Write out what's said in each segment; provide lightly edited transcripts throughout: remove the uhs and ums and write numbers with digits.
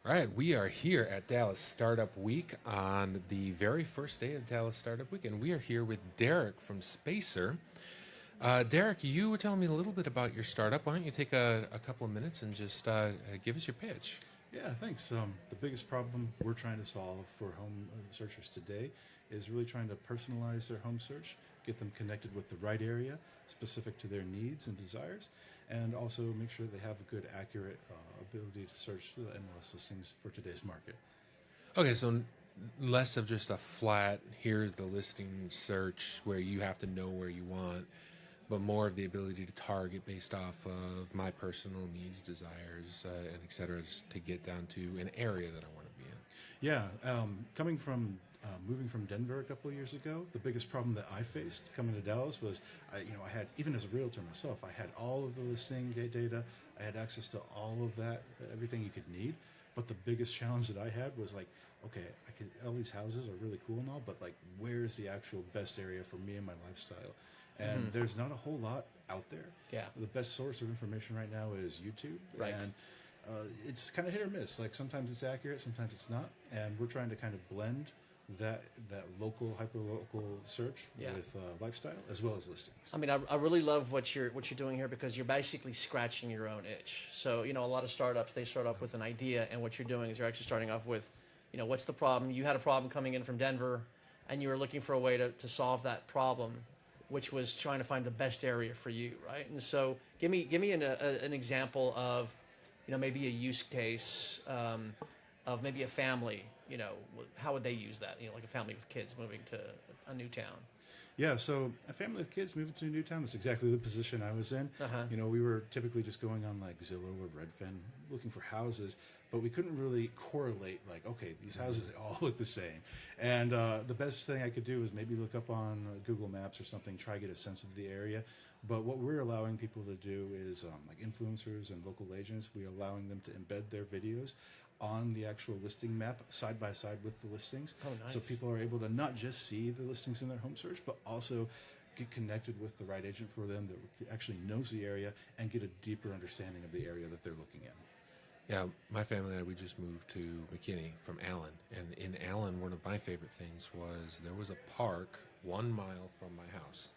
All right, we are here at Dallas Startup Week on the very first day of Dallas Startup Week, and we are here with Derek from Spacer. Derek, you were telling me a little bit about your startup. Why don't you take a couple of minutes and just give us your pitch? Yeah, thanks. The biggest problem we're trying to solve for home searchers today is really trying to personalize their home search, get them connected with the right area specific to their needs and desires, and also make sure they have a good, accurate ability to search the MLS listings for today's market. Okay, so less of just a flat, here's the listing search where you have to know where you want, but more of the ability to target based off of my personal needs, desires, and et cetera, just to get down to an area that I want to be in. Yeah, coming from moving from Denver a couple of years ago, the biggest problem that I faced coming to Dallas was, I had, even as a realtor myself, I had all of the listing data, I had access to all of that, everything you could need. But the biggest challenge that I had was like, okay, all these houses are really cool and all, but like, where's the actual best area for me and my lifestyle? And there's not a whole lot out there. Yeah. The best source of information right now is YouTube. Right. And it's kind of hit or miss. Like sometimes it's accurate, sometimes it's not. And we're trying to kind of blend that local, hyper local search with lifestyle as well as listings. I mean, I really love what you're doing here because you're basically scratching your own itch. So, a lot of startups, they start off with an idea, and what you're doing is you're actually starting off with, what's the problem? You had a problem coming in from Denver, and you were looking for a way to solve that problem, which was trying to find the best area for you, right? And so, give me an example of, maybe a use case of maybe a family. How would they use that? Like a family with kids moving to a new town. Yeah, so a family with kids moving to a new town, that's exactly the position I was in. We were typically just going on like Zillow or Redfin looking for houses, but we couldn't really correlate like, okay, these houses, they all look the same. And the best thing I could do is maybe look up on Google Maps or something, try to get a sense of the area. But what we're allowing people to do is like influencers and local agents, we're allowing them to embed their videos on the actual listing map side by side with the listings. Oh, nice. So people are able to not just see the listings in their home search, but also get connected with the right agent for them that actually knows the area and get a deeper understanding of the area that they're looking in. Yeah, my family and I, we just moved to McKinney from Allen. And in Allen, one of my favorite things was there was a park 1 mile from my house.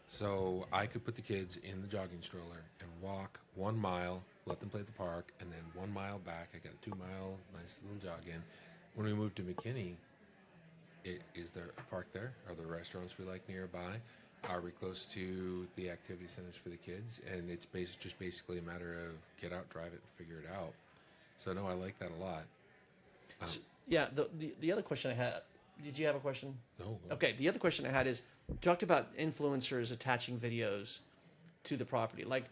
So I could put the kids in the jogging stroller and walk 1 mile, let them play at the park, and then 1 mile back. I got a 2 mile nice little jog in. When we moved to McKinney, is there a park there? Are there restaurants we like nearby? Are we close to the activity centers for the kids? And it's just basically a matter of get out, drive it, and figure it out. So no, I like that a lot. Yeah, the other question I had, did you have a question? No. Okay, the other question I had is, you talked about influencers attaching videos to the property. Like,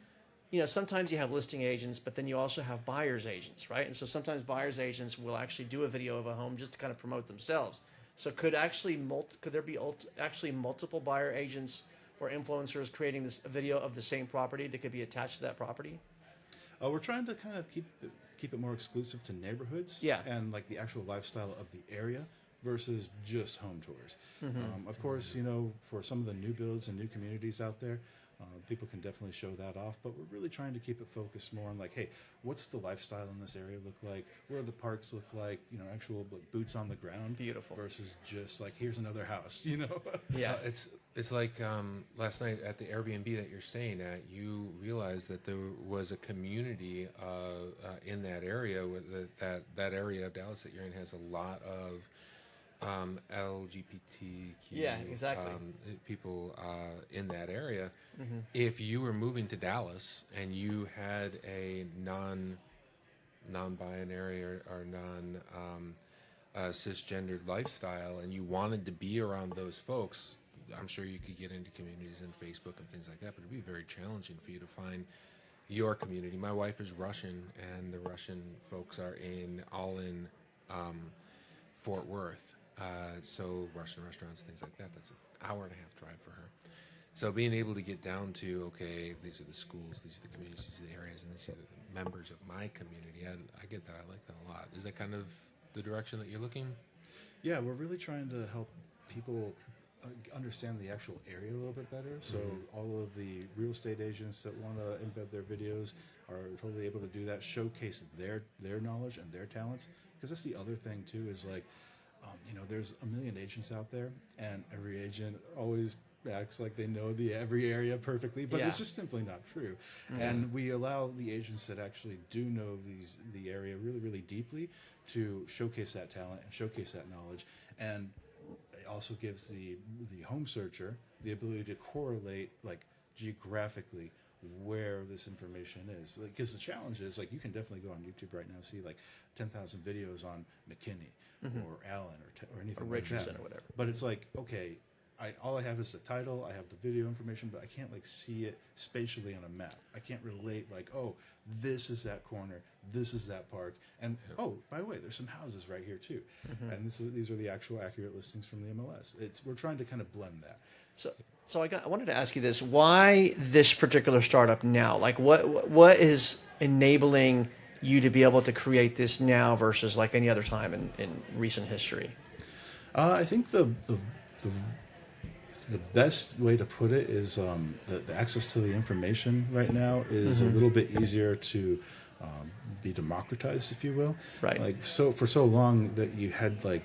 sometimes you have listing agents, but then you also have buyer's agents, right? And so sometimes buyer's agents will actually do a video of a home just to kind of promote themselves. So could there be actually multiple buyer agents or influencers creating this video of the same property that could be attached to that property? We're trying to kind of keep it more exclusive to neighborhoods and like the actual lifestyle of the area versus just home tours. Of course, for some of the new builds and new communities out there, people can definitely show that off, but we're really trying to keep it focused more on like, hey, what's the lifestyle in this area look like? Where do the parks look like? Actual like, boots on the ground. Beautiful. Versus just like, here's another house, Yeah. It's like last night at the Airbnb that you're staying at, you realized that there was a community in that area. That area of Dallas that you're in has a lot of LGBTQ exactly. people in that area. If you were moving to Dallas and you had a non-binary or cisgendered lifestyle and you wanted to be around those folks, I'm sure you could get into communities in Facebook and things like that, but it'd be very challenging for you to find your community. My wife is Russian, and the Russian folks are all in Fort Worth. So Russian restaurants, things like that, that's an hour and a half drive for her. So being able to get down to, okay, these are the schools, these are the communities, these are the areas, and these are the members of my community, I get that. I like that a lot. Is that kind of the direction that you're looking? Yeah, we're really trying to help people understand the actual area a little bit better. So all of the real estate agents that want to embed their videos are totally able to do that, showcase their knowledge and their talents. Because that's the other thing too, is like, there's a million agents out there, and every agent always acts like they know every area perfectly, but it's just simply not true. And we allow the agents that actually do know the area really, really deeply to showcase that talent and showcase that knowledge. And it also gives the home searcher the ability to correlate, like, geographically where this information is. Because the challenge is, like, you can definitely go on YouTube right now and see like 10,000 videos on McKinney or Allen or anything Or like Richardson that. or whatever. But it's like, okay, all I have is the title, I have the video information, but I can't like see it spatially on a map. I can't relate like, oh, this is that corner, this is that park, and oh, by the way, there's some houses right here too. And these are the actual accurate listings from the MLS. We're trying to kind of blend that. So I wanted to ask you this: why this particular startup now? Like, what is enabling you to be able to create this now versus like any other time in recent history? I think the best way to put it is the access to the information right now is a little bit easier to be democratized, if you will. Right. Like, so for so long that you had, like,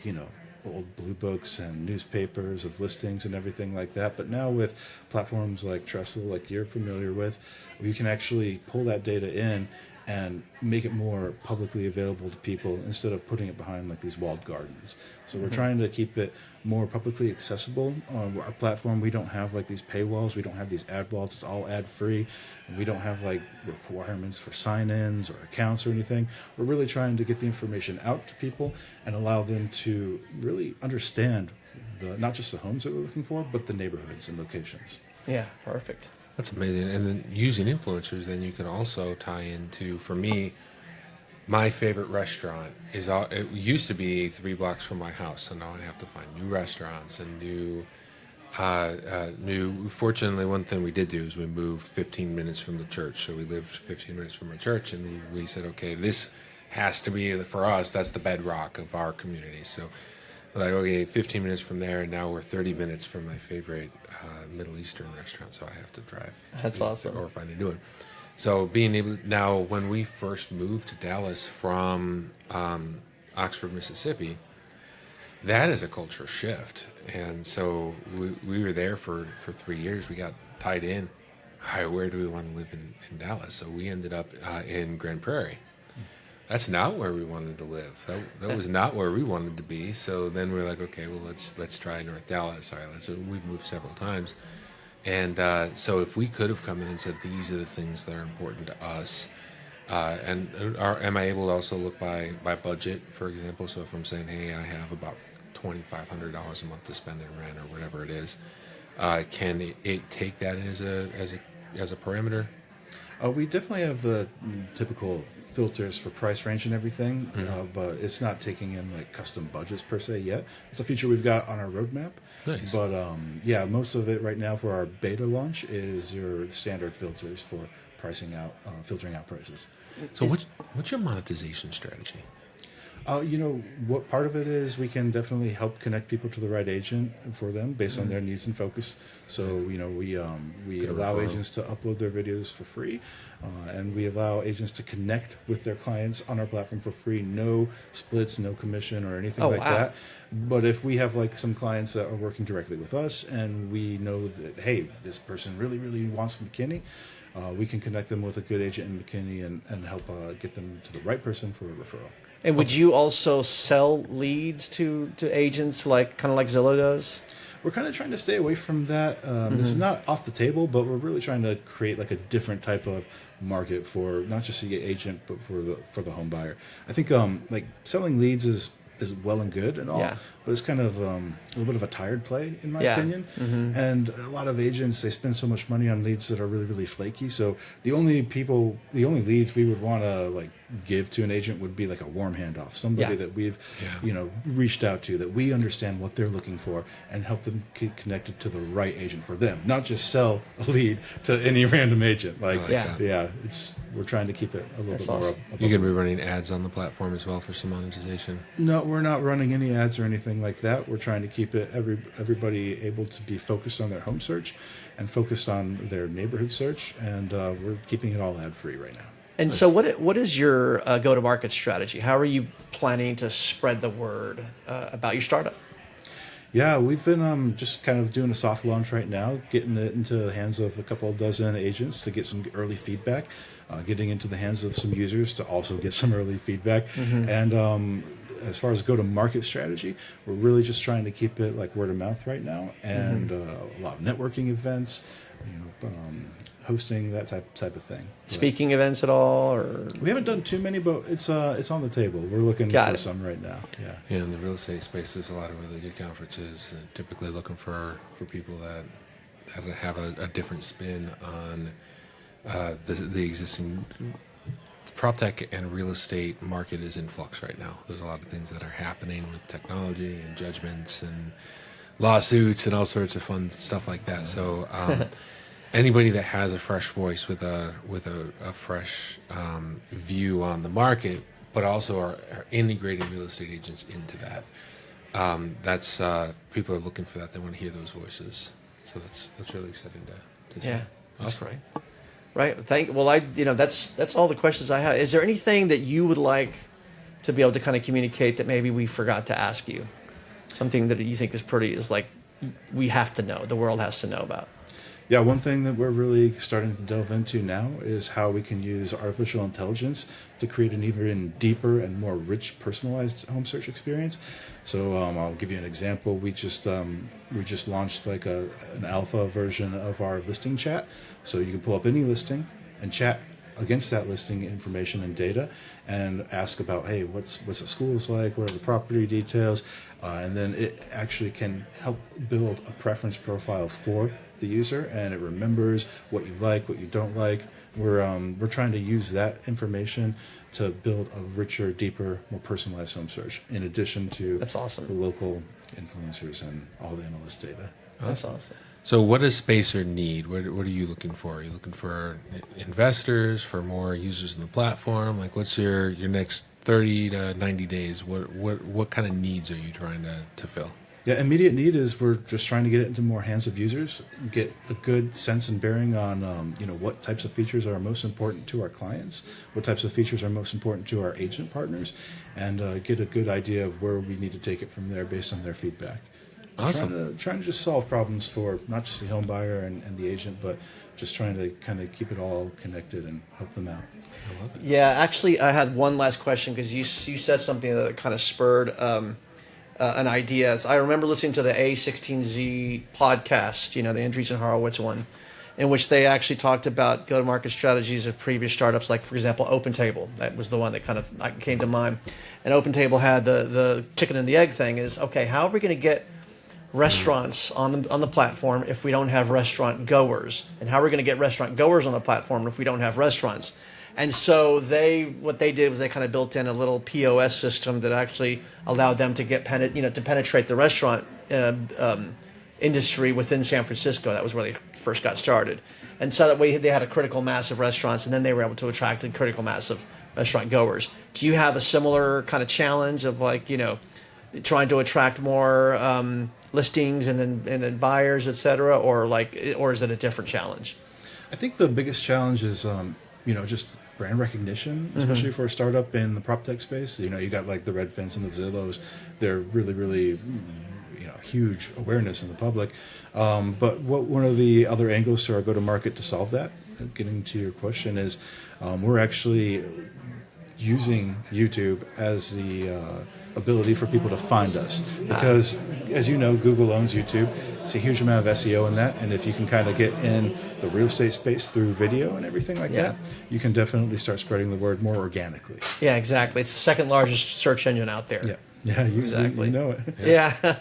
old blue books and newspapers of listings and everything like that, but now with platforms like Trestle, like you're familiar with, you can actually pull that data in and make it more publicly available to people instead of putting it behind like these walled gardens. So we're trying to keep it more publicly accessible on our platform. We don't have like these paywalls, we don't have these ad walls, it's all ad free, and we don't have like requirements for sign-ins or accounts or anything. We're really trying to get the information out to people and allow them to really understand not just the homes that we're looking for, but the neighborhoods and locations. Yeah, perfect. That's amazing. And then using influencers, then you can also tie into, for me, my favorite restaurant it used to be 3 blocks from my house, so now I have to find new restaurants and fortunately, one thing we did do is we moved 15 minutes from the church. So we lived 15 minutes from a church, and we said, okay, this has to be, for us, that's the bedrock of our community. So like, okay, 15 minutes from there, and now we're 30 minutes from my favorite Middle Eastern restaurant, so I have to drive. That's awesome. Or find a new one. So being able, now when we first moved to Dallas from Oxford, Mississippi, that is a culture shift. And so we were there for 3 years. We got tied in. All right, where do we want to live in Dallas? So we ended up in Grand Prairie. That's not where we wanted to live. That was not where we wanted to be. So then we're like, okay, well, let's try North Dallas. All right, we've moved several times. And so if we could have come in and said, these are the things that are important to us, am I able to also look by budget, for example? So if I'm saying, hey, I have about $2,500 a month to spend in rent or whatever it is, can it take that as a parameter? We definitely have the typical filters for price range and everything, but it's not taking in like custom budgets per se yet. It's a feature we've got on our roadmap. Nice. But yeah, most of it right now for our beta launch is your standard filters for pricing out, filtering out prices. So what's your monetization strategy? What part of it is we can definitely help connect people to the right agent for them based on their needs and focus. So, we allow referral. agents to upload their videos for free, and we allow agents to connect with their clients on our platform for free. No splits, no commission or anything like that. But if we have like some clients that are working directly with us and we know that, hey, this person really, really wants McKinney, we can connect them with a good agent in McKinney and help get them to the right person for a referral. And would you also sell leads to agents kind of like Zillow does? We're kind of trying to stay away from that. It's not off the table, but we're really trying to create like a different type of market for not just the agent, but for the home buyer. I think like selling leads is well and good and all, but it's kind of a little bit of a tired play in my opinion. And a lot of agents, they spend so much money on leads that are really, really flaky. So the only leads we would want to like give to an agent would be like a warm handoff, somebody Yeah. that we've, Yeah. reached out to, that we understand what they're looking for, and help them get connected to the right agent for them, not just sell a lead to any random agent. Like, Yeah. yeah, we're trying to keep it a little That's bit more awesome. above. You going to be running ads on the platform as well for some monetization? No, we're not running any ads or anything like that. We're trying to keep it everybody able to be focused on their home search and focused on their neighborhood search, and we're keeping it all ad free right now. And so, what is your go-to-market strategy? How are you planning to spread the word about your startup? Yeah, we've been just kind of doing a soft launch right now, getting it into the hands of a couple of dozen agents to get some early feedback, getting into the hands of some users to also get some early feedback. And as far as go-to-market strategy, we're really just trying to keep it like word of mouth right now, and a lot of networking events, hosting, that type of thing. But Speaking events at all, or we haven't done too many, but it's on the table. We're looking Got for it. some right now. Yeah. Yeah, in the real estate space, there's a lot of really good conferences, and typically looking for people that have a different spin on the existing PropTech and real estate market is in flux right now. There's a lot of things that are happening with technology and judgments and lawsuits and all sorts of fun stuff like that. So anybody that has a fresh voice with a fresh view on the market, but also are integrating real estate agents into that, that's people are looking for that. They want to hear those voices. So that's really exciting to see. yeah, that's Awesome. right. Right. Well, that's all the questions I have. Is there anything that you would like to be able to kind of communicate that maybe we forgot to ask you? Something that you think is like we have to know, the world has to know about. Yeah, one thing that we're really starting to delve into now is how we can use artificial intelligence to create an even deeper and more rich, personalized home search experience. So I'll give you an example. We just launched like an alpha version of our listing chat, so you can pull up any listing and chat against that listing information and data, and ask about, hey, what's the schools like, what are the property details, and then it actually can help build a preference profile for the user, and it remembers what you like, what you don't like. We're trying to use that information to build a richer, deeper, more personalized home search, in addition to That's awesome. the local influencers and all the analyst data. That's awesome. So what does Spacer need? What are you looking for? Are you looking for investors, for more users in the platform? Like, what's your next 30 to 90 days? What kind of needs are you trying to fill? Yeah, immediate need is we're just trying to get it into more hands of users, get a good sense and bearing on what types of features are most important to our clients, what types of features are most important to our agent partners, and get a good idea of where we need to take it from there based on their feedback. Awesome. Trying to just solve problems for not just the home buyer and the agent, but just trying to kind of keep it all connected and help them out. I love it. Yeah, actually, I had one last question because you said something that kind of spurred an idea. I remember listening to the A16Z podcast, the Andreessen Horowitz one, in which they actually talked about go-to-market strategies of previous startups, like, for example, OpenTable. That was the one that kind of came to mind. And OpenTable had the chicken and the egg thing is, okay, how are we going to get restaurants on the platform if we don't have restaurant goers? And how are we going to get restaurant goers on the platform if we don't have restaurants? And so what they did was they kind of built in a little POS system that actually allowed them to get to penetrate the restaurant industry within San Francisco. That was where they first got started. And so that way they had a critical mass of restaurants, and then they were able to attract a critical mass of restaurant goers. Do you have a similar kind of challenge of trying to attract more listings and then buyers, et cetera, or is it a different challenge? I think the biggest challenge is just brand recognition, especially for a startup in the PropTech space. You got like the Redfins and the Zillows. They're really, really huge awareness in the public. But one of the other angles to our go-to-market to solve that, getting to your question, is we're actually using YouTube as the ability for people to find us, because as you know, Google owns YouTube. It's a huge amount of SEO in that, and if you can kind of get in the real estate space through video and everything like that, you can definitely start spreading the word more organically. Yeah, exactly. It's the second largest search engine out there. Yeah, exactly. You know it. Yeah.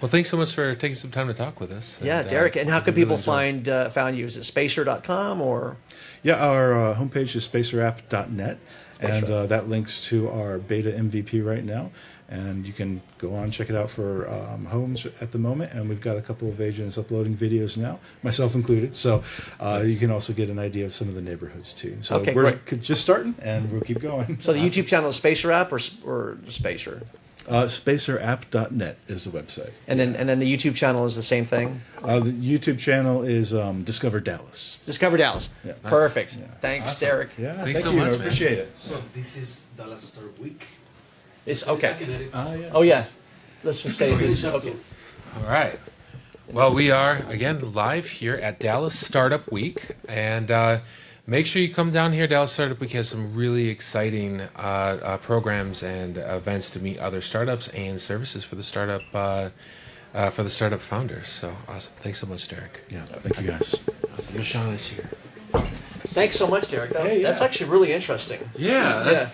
Well, thanks so much for taking some time to talk with us. Yeah, And, Derek. And how we can really people enjoyed- found you? Is it spacer.com or? Yeah, our homepage is spacerapp.net, and Spacer. that links to our beta MVP right now. And you can go on, check it out for homes at the moment. And we've got a couple of agents uploading videos now, myself included. So you can also get an idea of some of the neighborhoods too. So Okay, we're great. just starting, and we'll keep going. So the YouTube channel is Spacer App or Spacer? Spacerapp.net is the website. And then the YouTube channel is the same thing? The YouTube channel is Discover Dallas. Discover Dallas. Yeah. Perfect. Yeah. Thanks, Awesome. Derek. Yeah, Thanks thank so you. much, I man. appreciate it. So this is Dallas Startup Week. It's okay. I can edit. Yes. Oh yeah. Let's just say Finish this. up Okay. too. All right. Well, we are again live here at Dallas Startup Week, and make sure you come down here. Dallas Startup Week has some really exciting programs and events to meet other startups and services for the startup founders. So awesome! Thanks so much, Derek. Yeah, thank you guys. Awesome. Michelle is here. Thanks so much, Derek. Hey, That's yeah. actually really interesting. Yeah. Yeah.